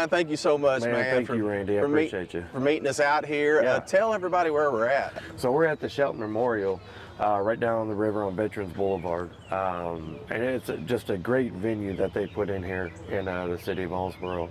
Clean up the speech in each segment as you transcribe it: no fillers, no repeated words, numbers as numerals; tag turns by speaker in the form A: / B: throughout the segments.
A: Thank you so much, man.
B: Thank you, Randy. I appreciate you.
A: For meeting us out here.
B: Yeah.
A: Tell everybody where we're at.
B: So we're at the Shelton Memorial, right down the river on Veterans Boulevard. And it's just a great venue that they put in here in the city of Owensboro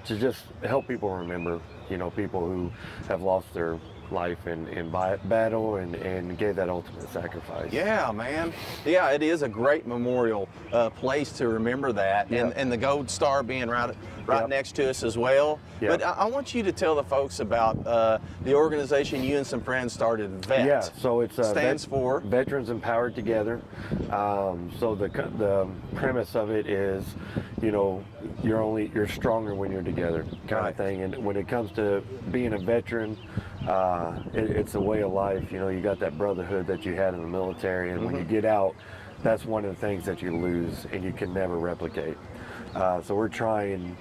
B: to just help people remember, you know, people who have lost their life in battle and gave that ultimate sacrifice.
A: Yeah, man. Yeah, it is a great memorial place to remember that,
B: Yep.
A: and the Gold Star being right
B: Yep.
A: next to us as well.
B: Yep.
A: But I want you to tell the folks about the organization you and some friends started, V.E.T.
B: Yeah, so it's
A: stands for
B: Veterans Empowered Together. So the premise of it is, you know, you're stronger when you're together, kind of thing. And when it comes to being a veteran, it's a way of life. You know, you got that brotherhood that you had in the military, and when you get out, that's one of the things that you lose and you can never replicate. So we're trying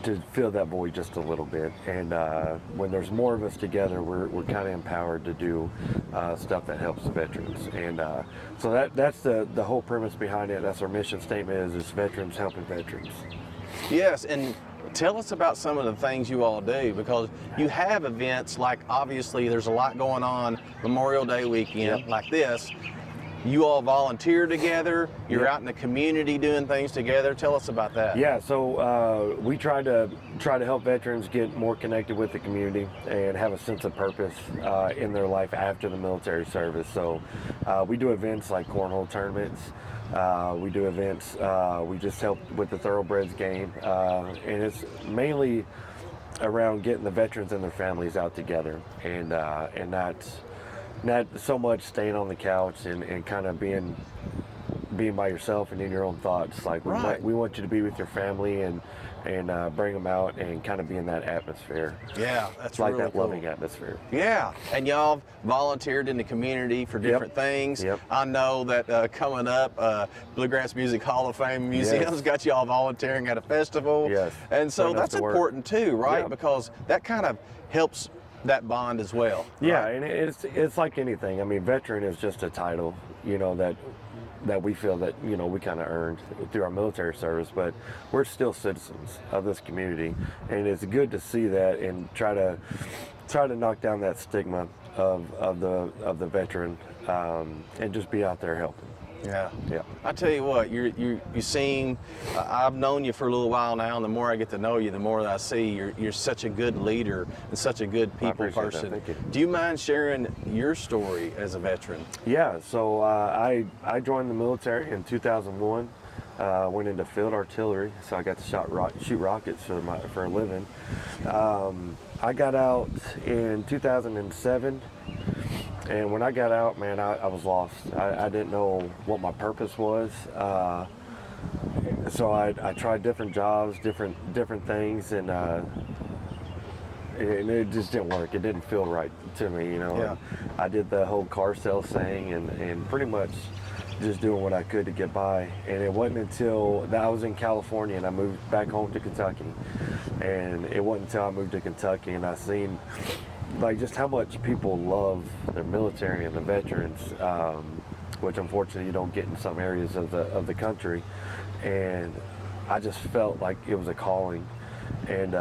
B: to fill that void just a little bit, and when there's more of us together, we're kind of empowered to do stuff that helps the veterans. And so that's the whole premise behind it. That's our mission statement, is veterans helping veterans.
A: Yes, and tell us about some of the things you all do, because you have events like, obviously there's a lot going on Memorial Day weekend,
B: Yep.
A: like this. You all volunteer together, you're
B: Yep.
A: out in the community doing things together. Tell us about that.
B: Yeah, so we try to help veterans get more connected with the community and have a sense of purpose in their life after the military service. So we do events like cornhole tournaments. We do events, we just help with the Thoroughbreds game, and it's mainly around getting the veterans and their families out together, and not so much staying on the couch and kind of being by yourself and in your own thoughts. Like we want you to be with your family and bring them out and kind of be in that atmosphere.
A: Yeah, that's
B: like
A: really
B: that
A: cool.
B: loving atmosphere.
A: Yeah, and y'all volunteered in the community for different things.
B: Yep.
A: I know that coming up, Bluegrass Music Hall of Fame Museum's got y'all volunteering at a festival.
B: Yes.
A: And so that's important too, right?
B: Yep.
A: Because that kind of helps that bond as well.
B: Yeah,
A: right?
B: and it's like anything. I mean, veteran is just a title, you know, that we feel that, you know, we kind of earned through our military service, but we're still citizens of this community, and it's good to see that and try to knock down that stigma of the veteran, and just be out there helping.
A: Yeah.
B: Yeah.
A: I tell you what, you seem, I've known you for a little while now, and the more I get to know you, the more that I see you're such a good leader and such a good people person.
B: Thank you.
A: Do you mind sharing your story as a veteran?
B: Yeah, so I joined the military in 2001. Went into field artillery, so I got to shoot rockets for a living. I got out in 2007. And when I got out, man, I was lost. I didn't know what my purpose was. So I tried different jobs, different things, and it just didn't work. It didn't feel right to me, you know.
A: Yeah.
B: I did the whole car sales thing and pretty much just doing what I could to get by. And it wasn't until I was in California and I moved back home to Kentucky. And it wasn't until I moved to Kentucky and I seen like just how much people love their military and the veterans, which unfortunately you don't get in some areas of the country. And I just felt like it was a calling. And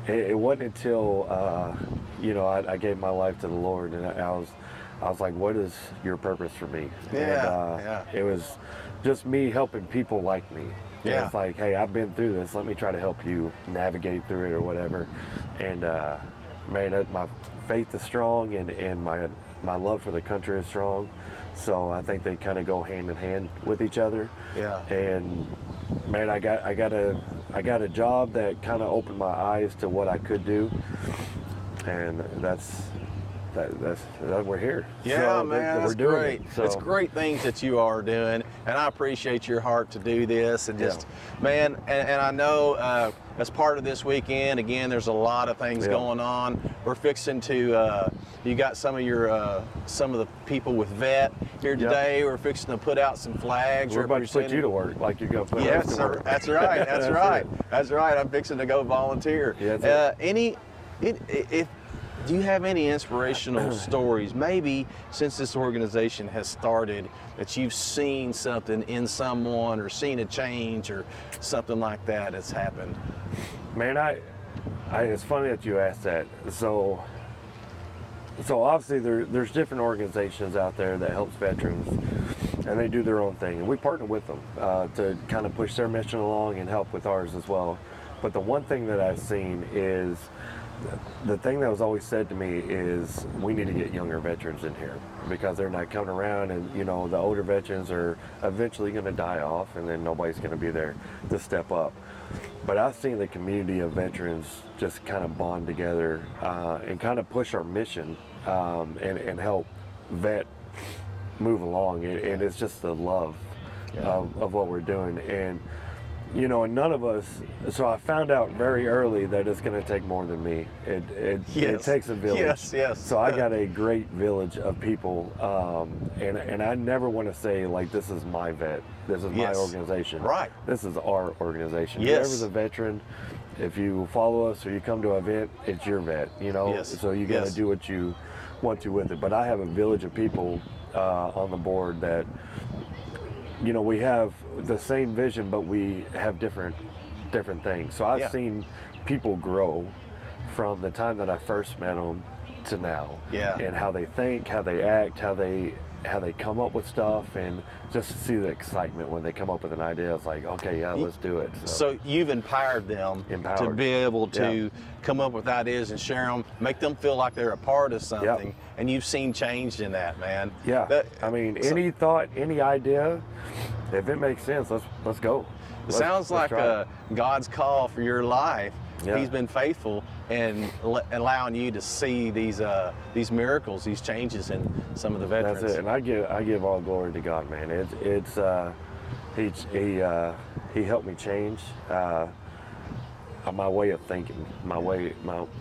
B: it wasn't until you know, I gave my life to the Lord, and I was like, what is your purpose for me?
A: Yeah,
B: and it was just me helping people like me.
A: Yeah.
B: It's like, hey, I've been through this, let me try to help you navigate through it or whatever. And man, my faith is strong, and my love for the country is strong. So I think they kind of go hand in hand with each other.
A: Yeah.
B: And man, I got a job that kind of opened my eyes to what I could do, and that's we're here.
A: Yeah,
B: so
A: man,
B: we're doing
A: great.
B: It, so.
A: It's great things that you are doing, and I appreciate your heart to do this. And just, man, and I know as part of this weekend, again, there's a lot of things going on. We're fixing to, you got some of the people with V.E.T. here today. We're fixing to put out some flags.
B: We're about to put you to work, like you're going to put us to work.
A: That's right. That's right. That's right. I'm fixing to go volunteer.
B: Yeah,
A: Do you have any inspirational stories, maybe since this organization has started, that you've seen something in someone or seen a change or something like that has happened?
B: Man, it's funny that you asked that. So obviously there's different organizations out there that helps veterans, and they do their own thing, and we partner with them to kind of push their mission along and help with ours as well. But the one thing that I've seen is, the thing that was always said to me is, we need to get younger veterans in here because they're not coming around, and you know, the older veterans are eventually going to die off, and then nobody's going to be there to step up. But I've seen the community of veterans just kind of bond together and kind of push our mission and help vet move along, and it's just the love of what we're doing. And you know, and none of us, so I found out very early that it's going to take more than me. It takes a village.
A: Yes, yes.
B: So I got a great village of people, and I never want to say, like, this is my vet, this is my organization.
A: Right.
B: This is our organization.
A: Yes.
B: Whoever's a veteran, if you follow us or you come to an event, it's your vet, you know?
A: Yes.
B: So you got to do what you want to with it. But I have a village of people on the board that, you know, we have the same vision, but we have different things. So I've seen people grow from the time that I first met them to now, and how they think, how they act, how they come up with stuff, and just to see the excitement when they come up with an idea. It's like, okay, yeah, let's do it.
A: So you've empowered them to be able to come up with ideas and share them, make them feel like they're a part of something, and you've seen change in that, man.
B: Yeah, I mean, any thought, any idea, if it makes sense, let's go.
A: It sounds like God's call for your life.
B: Yeah. He's
A: been faithful and allowing you to see these miracles, these changes in some of the veterans.
B: That's it, and I give all glory to God, man. He helped me change my way of thinking, my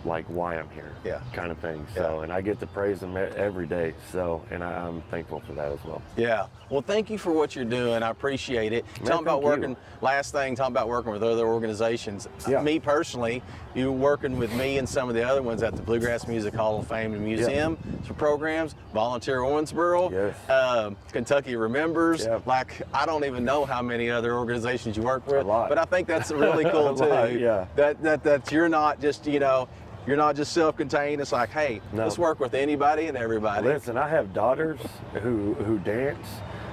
B: like why I'm here, kind of thing. So, and I get to praise Him every day. So, and I'm thankful for that as well.
A: Yeah. Well, thank you for what you're doing. I appreciate it. Talking about working, last thing, talking about working with other organizations. Me personally, you working with me and some of the other ones at the Bluegrass Music Hall of Fame and Museum for programs, Volunteer Owensboro, Kentucky Remembers. Like, I don't even know how many other organizations you work with, but I think that's really cool too. That you're not just, you know, you're not just self-contained. It's like, hey, let's work with anybody and everybody.
B: Listen, I have daughters who dance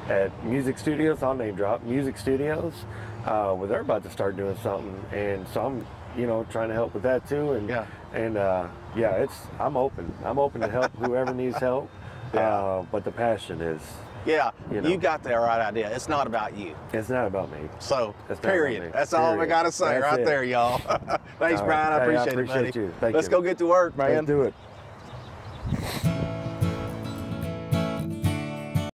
B: at music studios. I'll name drop music studios. Well, they're about to start doing something, and so I'm, you know, trying to help with that too. And I'm open. I'm open to help whoever needs help. But the passion is.
A: Yeah, you got the right idea. It's not about you.
B: It's not about me.
A: So, period. That's all I got to say right there, y'all. Thanks, Brian. I appreciate it, buddy.
B: You. Let's
A: go get to work, man.
B: Let's do it.